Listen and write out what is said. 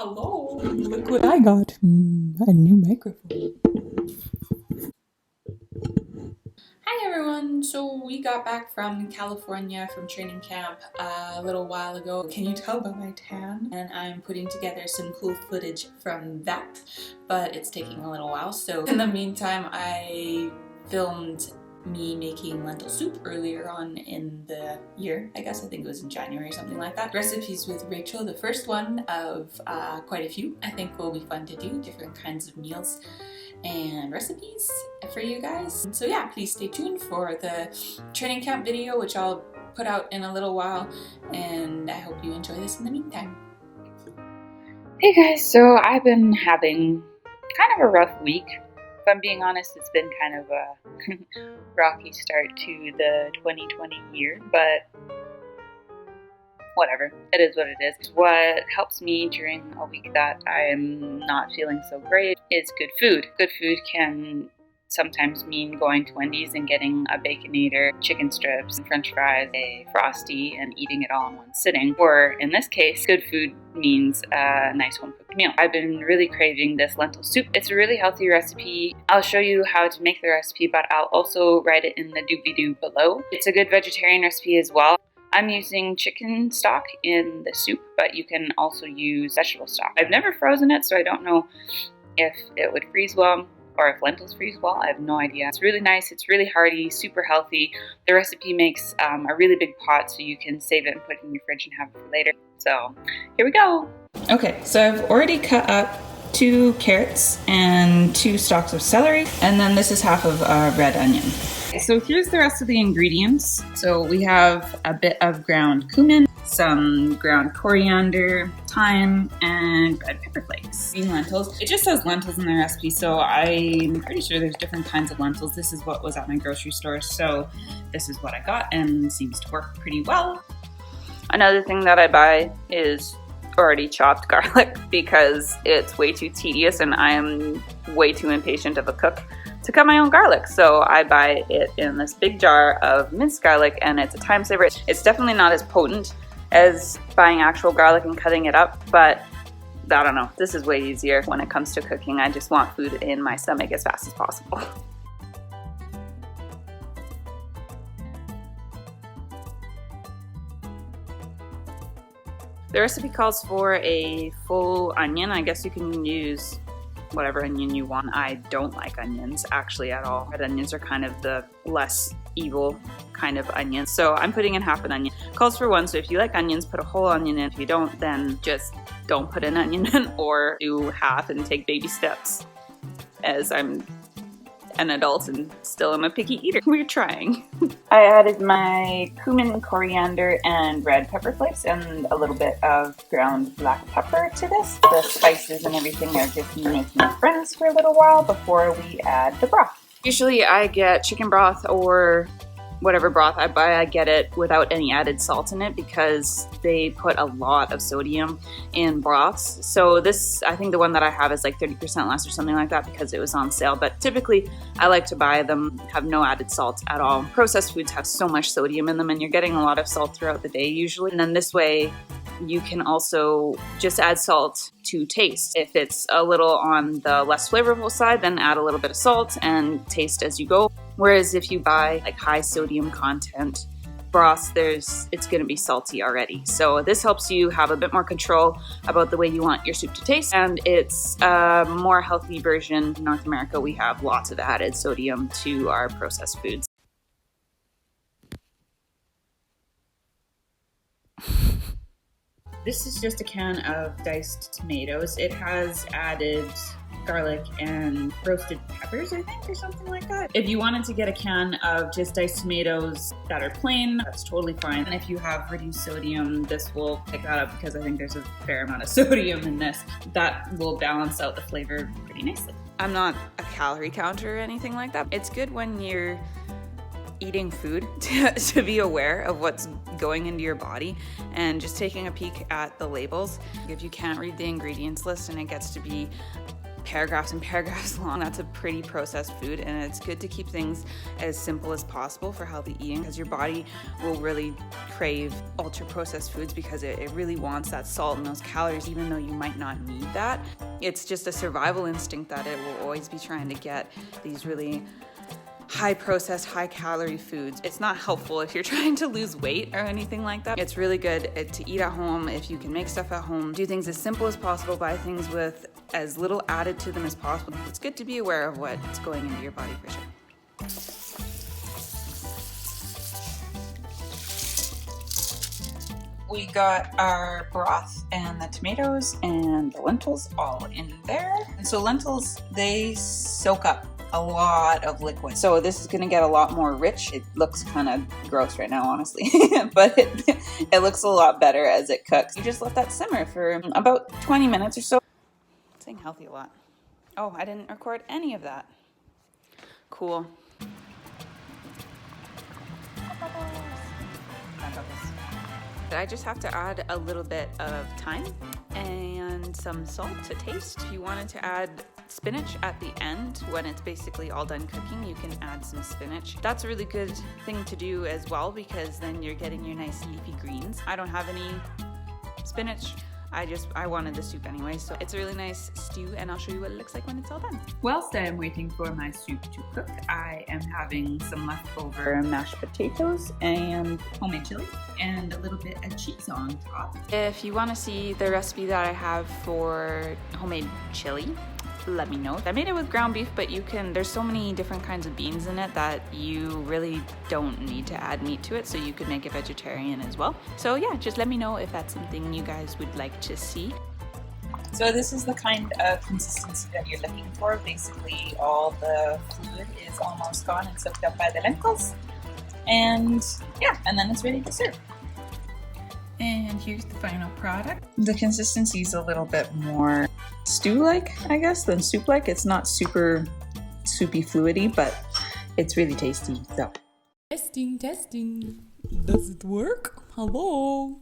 Hello, look what I got. A new microphone. Hi everyone, so we got back from California from training camp a little while ago. Can you tell by my tan? And I'm putting together some cool footage from that, but it's taking a little while. So in the meantime, I filmed me making lentil soup earlier on in the year. I think it was in January or something like that. Recipes with Rachel, the first one of quite a few. I think will be fun to do, different kinds of meals and recipes for you guys. So yeah, please stay tuned for the training camp video, which I'll put out in a little while, and I hope you enjoy this in the meantime. Hey guys, so I've been having kind of a rough week. If I'm being honest, it's been kind of a rocky start to the 2020 year, but whatever, it is what it is. What helps me during a week that I'm not feeling so great is good food. Good food can sometimes mean going to Wendy's and getting a Baconator, chicken strips, french fries, a Frosty, and eating it all in one sitting. Or in this case, good food means a nice home-cooked meal. I've been really craving this lentil soup. It's a really healthy recipe. I'll show you how to make the recipe, but I'll also write it in the doobly-doo below. It's a good vegetarian recipe as well. I'm using chicken stock in the soup, but you can also use vegetable stock. I've never frozen it, so I don't know if it would freeze well or if lentils freeze well. I have no idea. It's really nice. It's really hearty, super healthy. The recipe makes a really big pot, so you can save it and put it in your fridge and have it for later. So here we go. Okay, so I've already cut up 2 carrots and 2 stalks of celery, and then this is half of a red onion. So here's the rest of the ingredients. So we have a bit of ground cumin, some ground coriander, thyme, and red pepper flakes. Green lentils. It just says lentils in the recipe, so I'm pretty sure there's different kinds of lentils. This is what was at my grocery store, so this is what I got and seems to work pretty well. Another thing that I buy is already chopped garlic because it's way too tedious and I am way too impatient of a cook to cut my own garlic. So I buy it in this big jar of minced garlic, and it's a time saver. It's definitely not as potent as buying actual garlic and cutting it up, but I don't know, this is way easier when it comes to cooking. I just want food in my stomach as fast as possible. The recipe calls for a full onion. I guess you can use whatever onion you want. I don't like onions actually at all. Red onions are kind of the less evil kind of onion. So I'm putting in half an onion. Calls for 1, so if you like onions, put a whole onion in. If you don't, then just don't put an onion in, or do half and take baby steps, as I'm an adult and still am a picky eater. We're trying. I added my cumin, coriander, and red pepper flakes and a little bit of ground black pepper to this. The spices and everything are just making friends for a little while before we add the broth. Usually I get chicken broth or whatever broth I buy, I get it without any added salt in it because they put a lot of sodium in broths. So this, I think the one that I have is like 30% less or something like that because it was on sale. But typically I like to buy them, have no added salt at all. Processed foods have so much sodium in them and you're getting a lot of salt throughout the day usually. And then this way you can also just add salt to taste. If it's a little on the less flavorful side, then add a little bit of salt and taste as you go. Whereas if you buy like high sodium content broths, it's going to be salty already. So this helps you have a bit more control about the way you want your soup to taste, and it's a more healthy version. In North America, we have lots of added sodium to our processed foods. This is just a can of diced tomatoes. It has added garlic and roasted peppers, I think, or something like that. If you wanted to get a can of just diced tomatoes that are plain, that's totally fine. And if you have reduced sodium, this will pick that up because I think there's a fair amount of sodium in this. That will balance out the flavor pretty nicely. I'm not a calorie counter or anything like that. It's good when you're eating food to be aware of what's going into your body and just taking a peek at the labels. If you can't read the ingredients list and it gets to be paragraphs and paragraphs long. That's a pretty processed food, and it's good to keep things as simple as possible for healthy eating, because your body will really crave ultra processed foods because it really wants that salt and those calories, even though you might not need that. It's just a survival instinct that it will always be trying to get these really high processed, high calorie foods. It's not helpful if you're trying to lose weight or anything like that. It's really good to eat at home if you can make stuff at home. Do things as simple as possible, buy things with as little added to them as possible. It's good to be aware of what's going into your body for sure. We got our broth and the tomatoes and the lentils all in there. And so lentils, they soak up a lot of liquid. So this is gonna get a lot more rich. It looks kind of gross right now, honestly, but it looks a lot better as it cooks. You just let that simmer for about 20 minutes or so. I'm saying healthy a lot. Oh, I didn't record any of that. Cool. I just have to add a little bit of thyme and some salt to taste. If you wanted to add spinach at the end, when it's basically all done cooking, you can add some spinach. That's a really good thing to do as well, because then you're getting your nice leafy greens. I don't have any spinach. I wanted the soup anyway, so it's a really nice stew, and I'll show you what it looks like when it's all done. Whilst I'm waiting for my soup to cook, I am having some leftover mashed potatoes and homemade chili and a little bit of cheese on top. If you want to see the recipe that I have for homemade chili, let me know. I made it with ground beef, but there's so many different kinds of beans in it that you really don't need to add meat to it, so you could make it vegetarian as well. So yeah, just let me know if that's something you guys would like to see. So this is the kind of consistency that you're looking for. Basically all the fluid is almost gone and soaked up by the lentils. And yeah, and then it's ready to serve. And here's the final product. The consistency is a little bit more stew-like, I guess, than soup-like. It's not super soupy fluidy, but it's really tasty. So. Testing. Does it work? Hello?